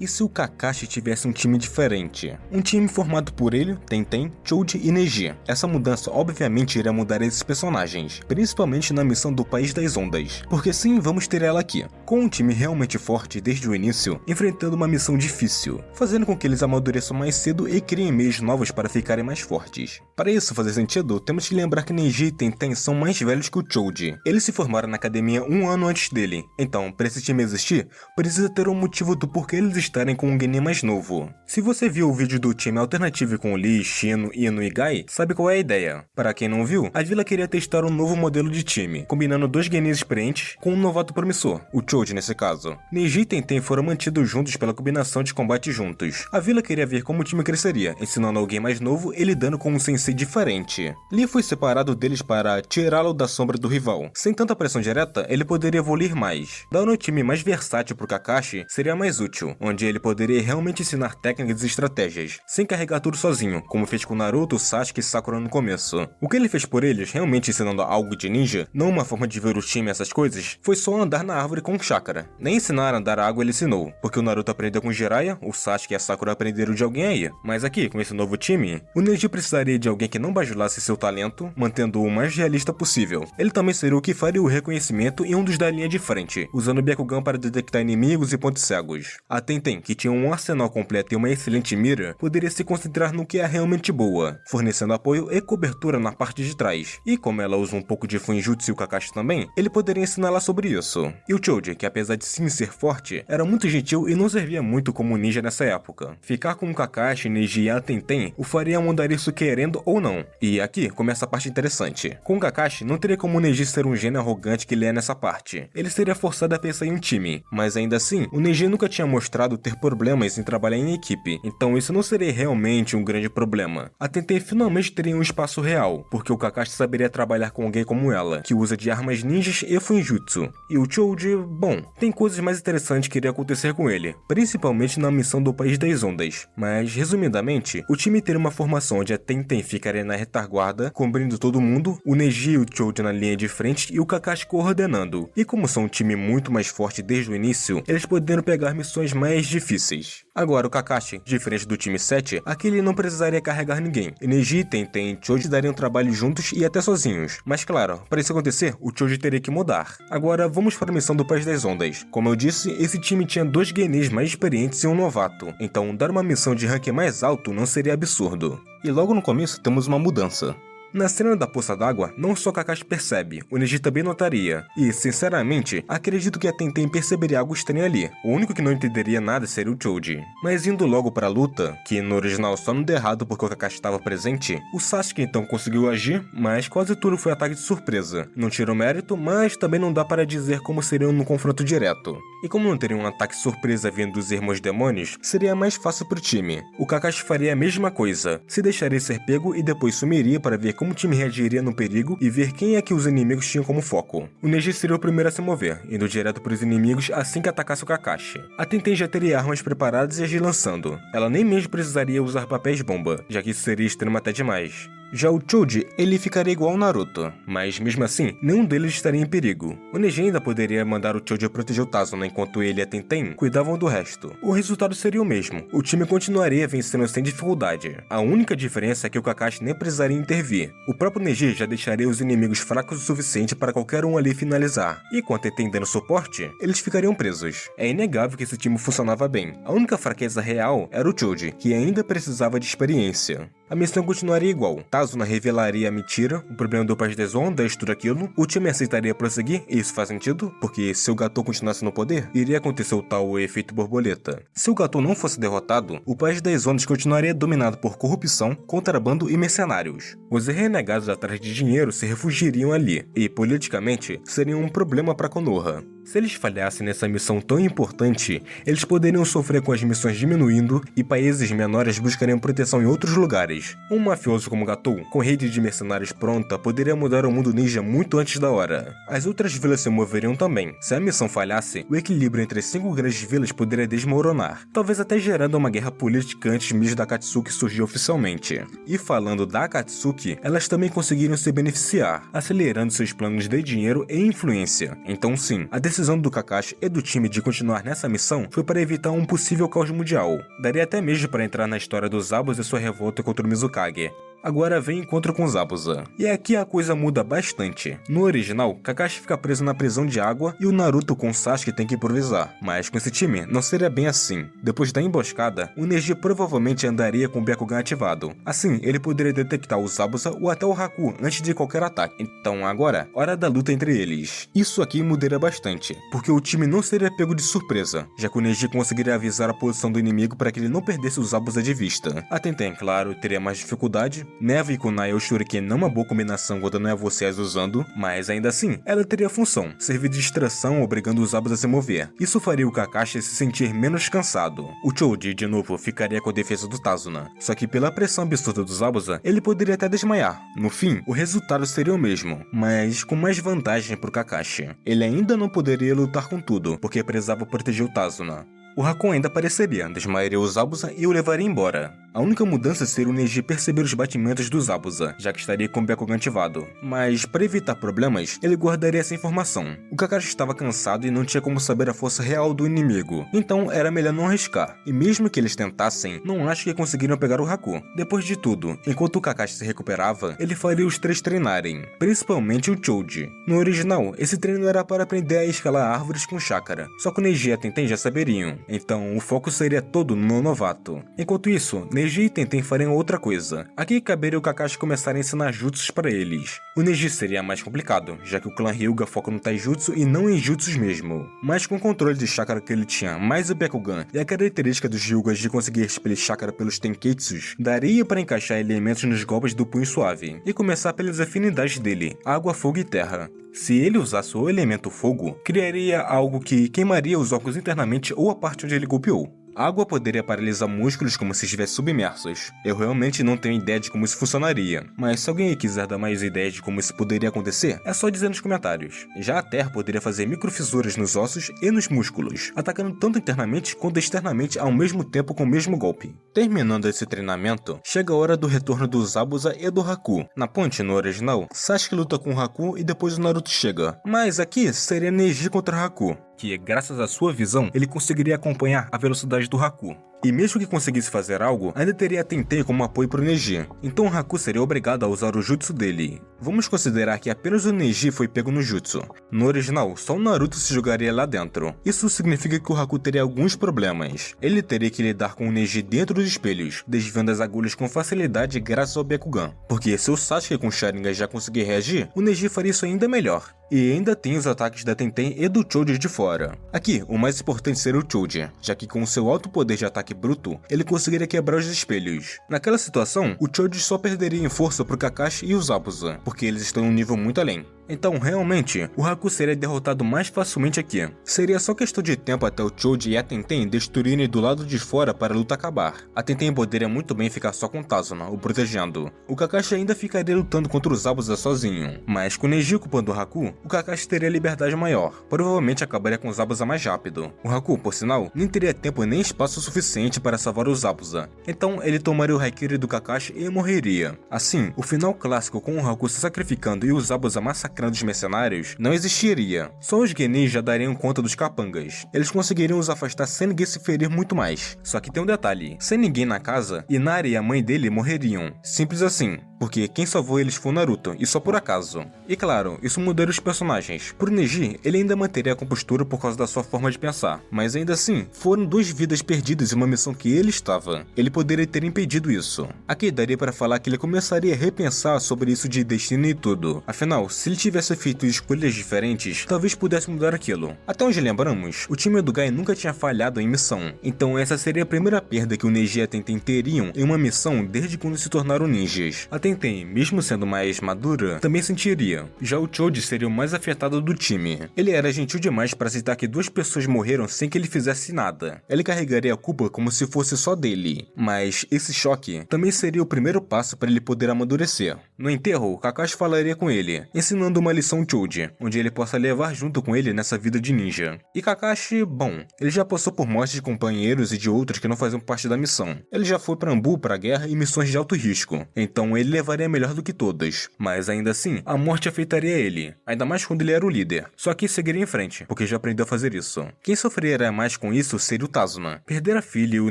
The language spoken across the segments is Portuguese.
E se o Kakashi tivesse um time diferente? Um time formado por ele, Tenten, Choji e Neji. Essa mudança obviamente iria mudar esses personagens, principalmente na missão do País das Ondas. Porque sim, vamos ter ela aqui, com um time realmente forte desde o início, enfrentando uma missão difícil, fazendo com que eles amadureçam mais cedo e criem meios novos para ficarem mais fortes. Para isso fazer sentido, temos que lembrar que Neji e Tenten são mais velhos que o Choji. Eles se formaram na academia um ano antes dele, então para esse time existir, precisa ter um motivo do porquê eles estarem com um Genin mais novo. Se você viu o vídeo do time alternativo com Lee, Shino, Ino e Gai, sabe qual é a ideia. Para quem não viu, a vila queria testar um novo modelo de time, combinando dois Genins experientes com um novato promissor, o Choji nesse caso. Neji e Tenten foram mantidos juntos pela combinação de combate juntos. A vila queria ver como o time cresceria, ensinando alguém mais novo e lidando com um sensei diferente. Lee foi separado deles para tirá-lo da sombra do rival. Sem tanta pressão direta, ele poderia evoluir mais. Dando um time mais versátil pro Kakashi, seria mais útil, onde ele poderia realmente ensinar técnicas e estratégias, sem carregar tudo sozinho, como fez com Naruto, Sasuke e Sakura no começo. O que ele fez por eles, realmente ensinando algo de ninja, não uma forma de ver o time e essas coisas, foi só andar na árvore com o chakra. Nem ensinar a andar água ele ensinou, porque o Naruto aprendeu com Jiraiya, o Sasuke e a Sakura aprenderam de alguém aí. Mas aqui, com esse novo time, o Neji precisaria de alguém que não bajulasse seu talento, mantendo-o o mais realista possível. Ele também seria o que faria o reconhecimento e um dos da linha de frente, usando o Byakugan para detectar inimigos e pontos cegos. A Tenten, que tinha um arsenal completo e uma excelente mira, poderia se concentrar no que é realmente boa, fornecendo apoio e cobertura na parte de trás. E como ela usa um pouco de Fuinjutsu e o Kakashi também, ele poderia ensiná-la sobre isso. E o Choji, que apesar de sim ser forte, era muito gentil e não servia muito como ninja nessa época. Ficar com o Kakashi, Neji e a Tenten o faria mudar isso querendo ou não. E aqui começa a parte interessante. Com o Kakashi, não teria como o Neji ser um gênio arrogante que ele é nessa parte. Ele seria forçado a pensar em um time, mas ainda assim, o Neji nunca tinha mostrado ter problemas em trabalhar em equipe, então isso não seria realmente um grande problema. A Tenten finalmente teria um espaço real, porque o Kakashi saberia trabalhar com alguém como ela, que usa de armas ninjas e Fuinjutsu. E o Choji, bom, tem coisas mais interessantes que iria acontecer com ele, principalmente na missão do País das Ondas. Mas, resumidamente, o time teria uma formação onde a Tenten ficaria na retaguarda, cobrindo todo mundo, o Neji e o Choji na linha de frente e o Kakashi coordenando. E como são um time muito mais forte desde o início, eles poderiam pegar missões mais difíceis. Agora o Kakashi, diferente do time 7, aqui ele não precisaria carregar ninguém. Neji, Tenten e Choji dariam trabalho juntos e até sozinhos. Mas claro, para isso acontecer, o Choji teria que mudar. Agora vamos para a missão do País das Ondas. Como eu disse, esse time tinha dois Genins mais experientes e um novato, então dar uma missão de rank mais alto não seria absurdo. E logo no começo temos uma mudança. Na cena da poça d'água, não só Kakashi percebe, o Neji também notaria. E, sinceramente, acredito que a Tenten perceberia algo estranho ali. O único que não entenderia nada seria o Choji. Mas indo logo pra luta, que no original só não deu errado porque o Kakashi estava presente, o Sasuke então conseguiu agir, mas quase tudo foi ataque de surpresa. Não tirou mérito, mas também não dá para dizer como seriam no confronto direto. E como não teria um ataque surpresa vindo dos irmãos demônios, seria mais fácil pro time. O Kakashi faria a mesma coisa, se deixaria ser pego e depois sumiria para ver como o time reagiria no perigo e ver quem é que os inimigos tinham como foco. O Neji seria o primeiro a se mover, indo direto para os inimigos assim que atacasse o Kakashi. A Tenten já teria armas preparadas e agir lançando. Ela nem mesmo precisaria usar papéis bomba, já que isso seria extremo até demais. Já o Choji, ele ficaria igual ao Naruto, mas mesmo assim, nenhum deles estaria em perigo. O Neji ainda poderia mandar o Choji proteger o Tazuna enquanto ele e a Tenten cuidavam do resto. O resultado seria o mesmo, o time continuaria vencendo sem dificuldade. A única diferença é que o Kakashi nem precisaria intervir. O próprio Neji já deixaria os inimigos fracos o suficiente para qualquer um ali finalizar. E com a Tenten dando suporte, eles ficariam presos. É inegável que esse time funcionava bem. A única fraqueza real era o Choji, que ainda precisava de experiência. A missão continuaria igual. Tazuna revelaria a mentira, o problema do País das Ondas, tudo aquilo. O time aceitaria prosseguir, e isso faz sentido, porque se o Gatou continuasse no poder, iria acontecer o tal efeito borboleta. Se o Gatou não fosse derrotado, o País das Ondas continuaria dominado por corrupção, contrabando e mercenários. Os renegados atrás de dinheiro se refugiariam ali, e politicamente seriam um problema para Konoha. Se eles falhassem nessa missão tão importante, eles poderiam sofrer com as missões diminuindo e países menores buscariam proteção em outros lugares. Um mafioso como Gatou, com rede de mercenários pronta, poderia mudar o mundo ninja muito antes da hora. As outras vilas se moveriam também. Se a missão falhasse, o equilíbrio entre as 5 grandes vilas poderia desmoronar, talvez até gerando uma guerra política antes mesmo da Akatsuki surgir oficialmente. E falando da Akatsuki, elas também conseguiram se beneficiar, acelerando seus planos de dinheiro e influência. Então sim, a decisão decisão do Kakashi e do time de continuar nessa missão foi para evitar um possível caos mundial. Daria até mesmo para entrar na história dos Zabuza e sua revolta contra o Mizukage. Agora vem encontro com Zabuza. E aqui a coisa muda bastante. No original, Kakashi fica preso na prisão de água e o Naruto com o Sasuke tem que improvisar. Mas com esse time, não seria bem assim. Depois da emboscada, o Neji provavelmente andaria com o Byakugan ativado. Assim, ele poderia detectar o Zabuza ou até o Haku antes de qualquer ataque. Então agora, hora da luta entre eles. Isso aqui mudaria bastante, porque o time não seria pego de surpresa, já que o Neji conseguiria avisar a posição do inimigo para que ele não perdesse o Zabuza de vista. A Tenten, claro, teria mais dificuldade. Neva e Kunai ou Shuriken não é uma boa combinação quando não é você as usando, mas ainda assim, ela teria função, servir de distração obrigando os Zabuza a se mover. Isso faria o Kakashi se sentir menos cansado. O Choji, de novo, ficaria com a defesa do Tazuna, só que pela pressão absurda do Zabuza, ele poderia até desmaiar. No fim, o resultado seria o mesmo, mas com mais vantagem pro Kakashi. Ele ainda não poderia lutar com tudo, porque precisava proteger o Tazuna. O Haku ainda apareceria, desmaiaria o Zabuza e o levaria embora. A única mudança seria o Neji perceber os batimentos do Zabuza, já que estaria com o Byakugan ativado. Mas, para evitar problemas, ele guardaria essa informação. O Kakashi estava cansado e não tinha como saber a força real do inimigo, então era melhor não arriscar. E mesmo que eles tentassem, não acho que conseguiriam pegar o Haku. Depois de tudo, enquanto o Kakashi se recuperava, ele faria os três treinarem, principalmente o Choji. No original, esse treino era para aprender a escalar árvores com chakra, só que o Neji e a Tenten já saberiam, então o foco seria todo no novato. Enquanto isso, Neji e Tenten fariam outra coisa. Aqui caberia o Kakashi começar a ensinar jutsus para eles. O Neji seria mais complicado, já que o clã Hyuga foca no taijutsu e não em jutsus mesmo. Mas com o controle de chakra que ele tinha, mais o Byakugan e a característica dos Hyugas de conseguir expelir chakra pelos Tenketsus, daria para encaixar elementos nos golpes do punho suave, e começar pelas afinidades dele, água, fogo e terra. Se ele usasse o elemento fogo, criaria algo que queimaria os órgãos internamente ou a parte onde ele golpeou. A água poderia paralisar músculos como se estivessem submersos. Eu realmente não tenho ideia de como isso funcionaria, mas se alguém quiser dar mais ideias de como isso poderia acontecer, é só dizer nos comentários. Já a terra poderia fazer microfissuras nos ossos e nos músculos, atacando tanto internamente quanto externamente ao mesmo tempo com o mesmo golpe. Terminando esse treinamento, chega a hora do retorno do Zabuza e do Haku. Na ponte, no original, Sasuke luta com o Haku e depois o Naruto chega, mas aqui seria Neji contra Haku, que graças à sua visão, ele conseguiria acompanhar a velocidade do Haku. E mesmo que conseguisse fazer algo, ainda teria a Tenten como apoio para o Neji, então o Haku seria obrigado a usar o jutsu dele. Vamos considerar que apenas o Neji foi pego no jutsu. No original, só o Naruto se jogaria lá dentro. Isso significa que o Haku teria alguns problemas. Ele teria que lidar com o Neji dentro dos espelhos, desviando as agulhas com facilidade graças ao Byakugan. Porque se o Sasuke com Sharingan já conseguir reagir, o Neji faria isso ainda melhor. E ainda tem os ataques da Tenten e do Choji de fora. Aqui, o mais importante seria o Choji, já que com seu alto poder de ataque bruto, ele conseguiria quebrar os espelhos. Naquela situação, o Choji só perderia em força pro Kakashi e os Zabuza, porque eles estão em um nível muito além. Então, realmente, o Haku seria derrotado mais facilmente aqui. Seria só questão de tempo até o Choji e a Tenten destruírem do lado de fora para a luta acabar. A Tenten poderia muito bem ficar só com Tazuna, o protegendo. O Kakashi ainda ficaria lutando contra os Zabuza sozinho, mas com Neji ocupando o Haku, o Kakashi teria liberdade maior. Provavelmente acabaria com os Zabuza mais rápido. O Haku, por sinal, nem teria tempo nem espaço suficiente para salvar os Zabuza. Então, ele tomaria o Haikiri do Kakashi e morreria. Assim, o final clássico com o Haku se sacrificando e os Zabuza massacrando os mercenários não existiria. Só os Genin já dariam conta dos capangas. Eles conseguiriam os afastar sem ninguém se ferir muito mais. Só que tem um detalhe: sem ninguém na casa, Inari e a mãe dele morreriam. Simples assim. Porque quem salvou eles foi o Naruto, e só por acaso. E claro, isso mudaria os personagens. Pro Neji, ele ainda manteria a compostura por causa da sua forma de pensar. Mas ainda assim, foram 2 vidas perdidas em uma missão que ele estava. Ele poderia ter impedido isso. Aqui daria para falar que ele começaria a repensar sobre isso de destino e tudo. Afinal, se ele tivesse feito escolhas diferentes, talvez pudesse mudar aquilo. Até onde lembramos, o time do Gai nunca tinha falhado em missão. Então essa seria a primeira perda que o Neji e a Tenten teriam em uma missão desde quando se tornaram ninjas. A Tenten, mesmo sendo mais madura, também sentiria. Já o Choji seria o mais afetado do time. Ele era gentil demais para aceitar que 2 pessoas morreram sem que ele fizesse nada. Ele carregaria a culpa como se fosse só dele. Mas esse choque também seria o primeiro passo para ele poder amadurecer. No enterro, Kakashi falaria com ele, ensinando uma lição Choji, onde ele possa levar junto com ele nessa vida de ninja. E Kakashi, bom, ele já passou por mortes de companheiros e de outros que não faziam parte da missão. Ele já foi para Ambu para guerra e missões de alto risco, então ele levaria melhor do que todas. Mas ainda assim, a morte afetaria ele, ainda mais quando ele era o líder. Só que seguiria em frente, porque já aprendeu a fazer isso. Quem sofreria mais com isso seria o Tazuna. Perder a filha e o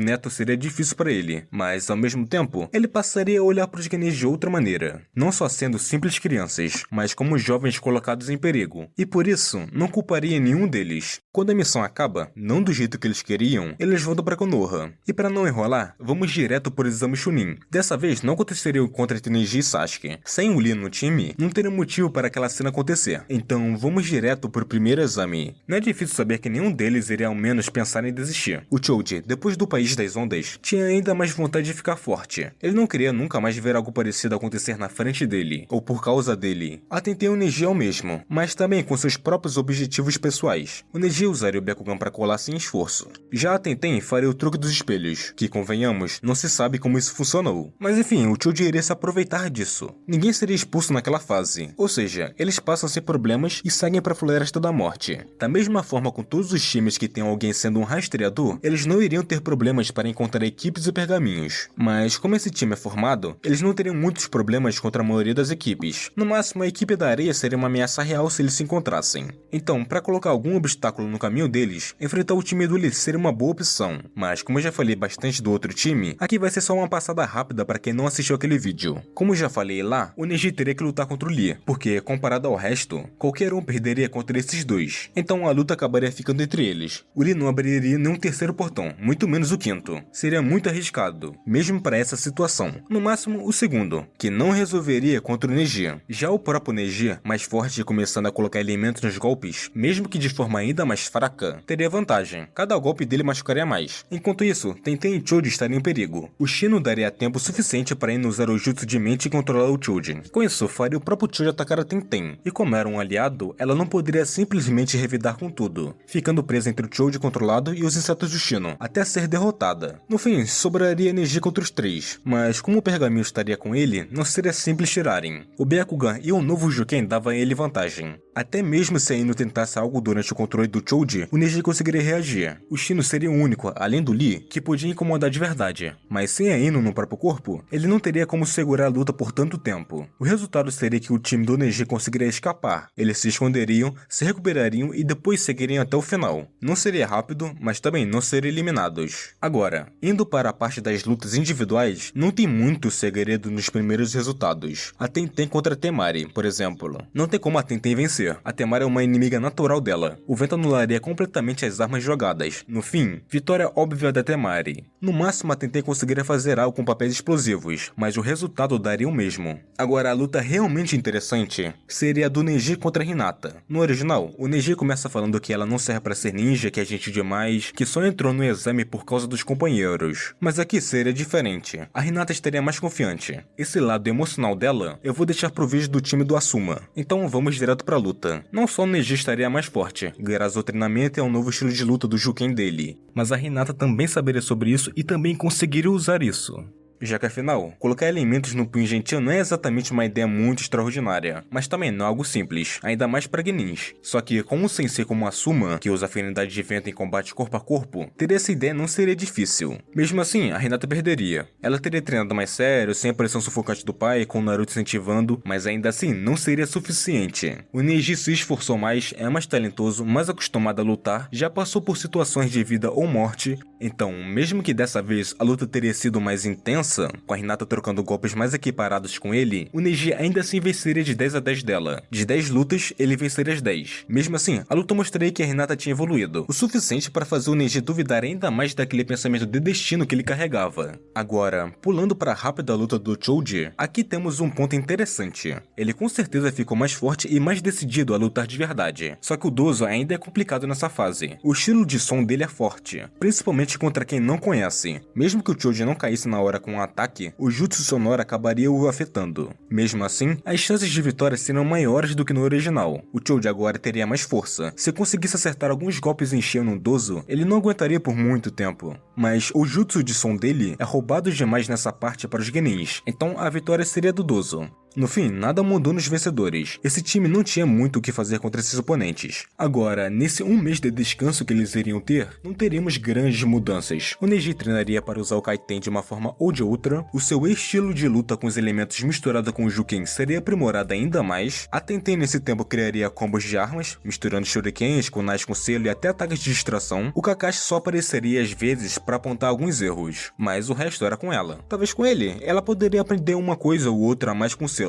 neto seria difícil para ele, mas ao mesmo tempo, ele passaria a olhar para os Genins de outra maneira, não só sendo simples crianças, mas como jovens colocados em perigo, e por isso, não culparia nenhum deles. Quando a missão acaba, não do jeito que eles queriam, eles voltam para Konoha. E para não enrolar, vamos direto por exame Chunin. Dessa vez, não aconteceria o encontro entre Neji e Sasuke. Sem o Lee no time, não teria motivo para aquela cena acontecer. Então, vamos direto pro primeiro exame. Não é difícil saber que nenhum deles iria ao menos pensar em desistir. O Choji, depois do País das Ondas, tinha ainda mais vontade de ficar forte. Ele não queria nunca mais ver algo parecido acontecer na frente dele, ou por causa dele. A Tenten e o Neji é o mesmo, mas também com seus próprios objetivos pessoais. O Neji usaria o Byakugan para colar sem esforço. Já a Tenten faria o truque dos espelhos, que convenhamos, não se sabe como isso funcionou. Mas enfim, o Choji iria se aproveitar disso. Ninguém seria expulso naquela fase, ou seja, eles passam sem problemas e seguem para a Floresta da Morte. Da mesma forma com todos os times que tem alguém sendo um rastreador, eles não iriam ter problemas para encontrar equipes e pergaminhos. Mas como esse time é formado, eles não teriam muitos problemas contra a maioria das equipes. No máximo, a equipe da areia seria uma ameaça real se eles se encontrassem. Então, para colocar algum obstáculo no caminho deles, enfrentar o time do Lee seria uma boa opção. Mas como eu já falei bastante do outro time, aqui vai ser só uma passada rápida para quem não assistiu aquele vídeo. Como já falei lá, o Neji teria que lutar contra o Lee, porque comparado ao resto, qualquer um perderia contra esses dois. Então a luta acabaria ficando entre eles. O Lee não abriria nenhum terceiro portão, muito menos o quinto. Seria muito arriscado, mesmo para essa situação. No máximo, o segundo, que não resolveria contra o Neji. Já o próprio Neji, mais forte e começando a colocar elementos nos golpes, mesmo que de forma ainda mais fraca, teria vantagem. Cada golpe dele machucaria mais. Enquanto isso, Tenten e Choji estariam em perigo. O Shino daria tempo suficiente para Ino usar o jutsu de mente e controlar o Choji. Com isso, faria o próprio Choji atacar a Tenten. E como era um aliado, ela não poderia simplesmente revidar com tudo, ficando presa entre o Choji controlado e os insetos do Shino, até ser derrotada. No fim, sobraria energia contra os três, mas como o pergaminho estaria com ele, não seria simples tirarem. O Byakugan e o novo Juken davam a ele vantagem. Até mesmo se a Ino tentasse algo durante o controle do Choji, o Neji conseguiria reagir. O Shino seria o único, além do Lee, que podia incomodar de verdade. Mas sem a Ino no próprio corpo, ele não teria como segurar a luta por tanto tempo. O resultado seria que o time do Neji conseguiria escapar. Eles se esconderiam, se recuperariam e depois seguiriam até o final. Não seria rápido, mas também não seriam eliminados. Agora, indo para a parte das lutas individuais, não tem muito segredo nos primeiros resultados. A Tenten contra a Temari, por exemplo. Não tem como a Tenten vencer. A Temari é uma inimiga natural dela. O vento anularia completamente as armas jogadas. No fim, vitória óbvia da Temari. No máximo, a Tenten conseguiria fazer algo com papéis explosivos, mas o resultado daria o mesmo. Agora, a luta realmente interessante seria a do Neji contra a Hinata. No original, o Neji começa falando que ela não serve para ser ninja, que é gente demais, que só entrou no exame por causa dos companheiros. Mas aqui seria diferente. A Hinata estaria mais confiante. Esse lado emocional dela, eu vou deixar pro vídeo do time do Asuma. Então vamos direto pra luta. Não só o Neji estaria mais forte, graças ao treinamento e ao novo estilo de luta do Juken dele, mas a Hinata também saberia sobre isso e também conseguiria usar isso. Já que afinal, colocar elementos no punho gentil não é exatamente uma ideia muito extraordinária, mas também não é algo simples, ainda mais para Genins. Só que, como um sensei como Asuma, que usa afinidade de vento em combate corpo a corpo, ter essa ideia não seria difícil. Mesmo assim, a Hinata perderia. Ela teria treinado mais sério, sem a pressão sufocante do pai, com o Naruto incentivando, mas ainda assim não seria suficiente. O Neji se esforçou mais, é mais talentoso, mais acostumado a lutar, já passou por situações de vida ou morte, então, mesmo que dessa vez a luta teria sido mais intensa, com a Hinata trocando golpes mais equiparados com ele, o Neji ainda assim venceria de 10 a 10 dela. De 10 lutas, ele venceria as 10. Mesmo assim, a luta mostraria que a Hinata tinha evoluído, o suficiente para fazer o Neji duvidar ainda mais daquele pensamento de destino que ele carregava. Agora, pulando para a rápida luta do Choji, aqui temos um ponto interessante. Ele com certeza ficou mais forte e mais decidido a lutar de verdade. Só que o Dozo ainda é complicado nessa fase. O estilo de som dele é forte, principalmente contra quem não conhece. Mesmo que o Choji não caísse na hora com um ataque, o jutsu sonoro acabaria o afetando. Mesmo assim, as chances de vitória seriam maiores do que no original. O Choji agora teria mais força. Se conseguisse acertar alguns golpes em cheio no Dozo, ele não aguentaria por muito tempo. mas o jutsu de som dele é roubado demais nessa parte para os genins, então a vitória seria do Dozo. No fim, nada mudou nos vencedores. Esse time não tinha muito o que fazer contra esses oponentes. Agora, nesse um mês de descanso que eles iriam ter, não teríamos grandes mudanças. O Neji treinaria para usar o Kaiten de uma forma ou de outra, o seu estilo de luta com os elementos misturado com o Juken seria aprimorado ainda mais, a Tenten nesse tempo criaria combos de armas, misturando shurikens, kunais com selo e até ataques de distração. O Kakashi só apareceria às vezes para apontar alguns erros, mas o resto era com ela. Talvez com ele, ela poderia aprender uma coisa ou outra a mais com selos.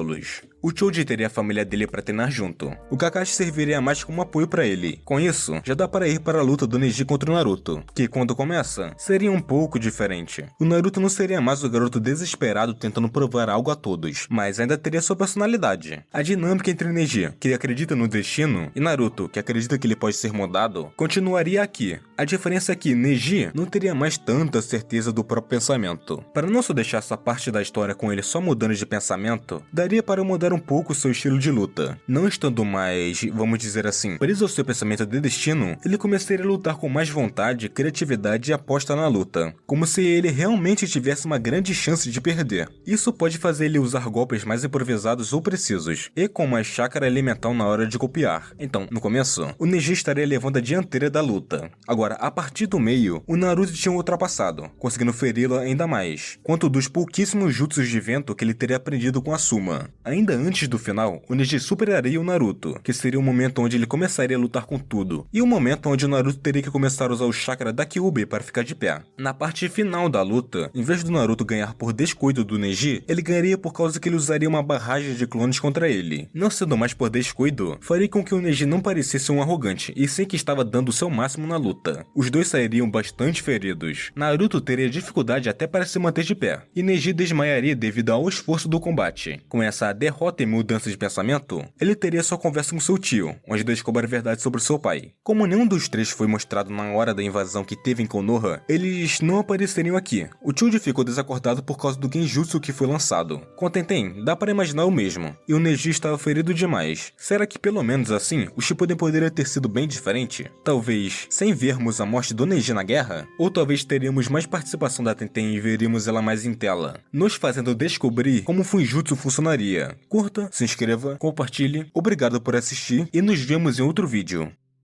O Choji teria a família dele para treinar junto. O Kakashi serviria mais como apoio para ele. Com isso, já dá para ir para a luta do Neji contra o Naruto, que quando começa, seria um pouco diferente. O Naruto não seria mais o garoto desesperado tentando provar algo a todos, mas ainda teria sua personalidade. A dinâmica entre Neji, que acredita no destino, e Naruto, que acredita que ele pode ser mudado, continuaria aqui. A diferença é que Neji não teria mais tanta certeza do próprio pensamento. Para não só deixar essa parte da história com ele só mudando de pensamento, daria para mudar um pouco seu estilo de luta. Não estando mais, vamos dizer assim, preso ao seu pensamento de destino, ele começaria a lutar com mais vontade, criatividade e aposta na luta, como se ele realmente tivesse uma grande chance de perder. Isso pode fazer ele usar golpes mais improvisados ou precisos, e com mais chakra elemental na hora de copiar. Então, no começo, o Neji estaria levando a dianteira da luta. Agora, a partir do meio, o Naruto tinha ultrapassado, conseguindo feri-lo ainda mais, quanto dos pouquíssimos jutsus de vento que ele teria aprendido com a Suma. Ainda antes do final, o Neji superaria o Naruto, que seria o momento onde ele começaria a lutar com tudo, e o momento onde o Naruto teria que começar a usar o chakra da Kyuubi para ficar de pé. Na parte final da luta, em vez do Naruto ganhar por descuido do Neji, ele ganharia por causa que ele usaria uma barragem de clones contra ele. Não sendo mais por descuido, faria com que o Neji não parecesse um arrogante, e sim que estava dando o seu máximo na luta. Os dois sairiam bastante feridos. Naruto teria dificuldade até para se manter de pé, e Neji desmaiaria devido ao esforço do combate. Com essa derrota e mudança de pensamento, ele teria sua conversa com seu tio, onde descobre a verdade sobre seu pai. Como nenhum dos três foi mostrado na hora da invasão que teve em Konoha, eles não apareceriam aqui. O Choji ficou desacordado por causa do genjutsu que foi lançado. Com a Tenten, dá para imaginar o mesmo, e o Neji estava ferido demais. Será que pelo menos assim, o Shippuden poderia ter sido bem diferente? Talvez sem vermos a morte do Neji na guerra? Ou talvez teríamos mais participação da Tenten e veríamos ela mais em tela, nos fazendo descobrir como o Fuinjutsu funcionaria. Curta, se inscreva, compartilhe, obrigado por assistir e nos vemos em outro vídeo.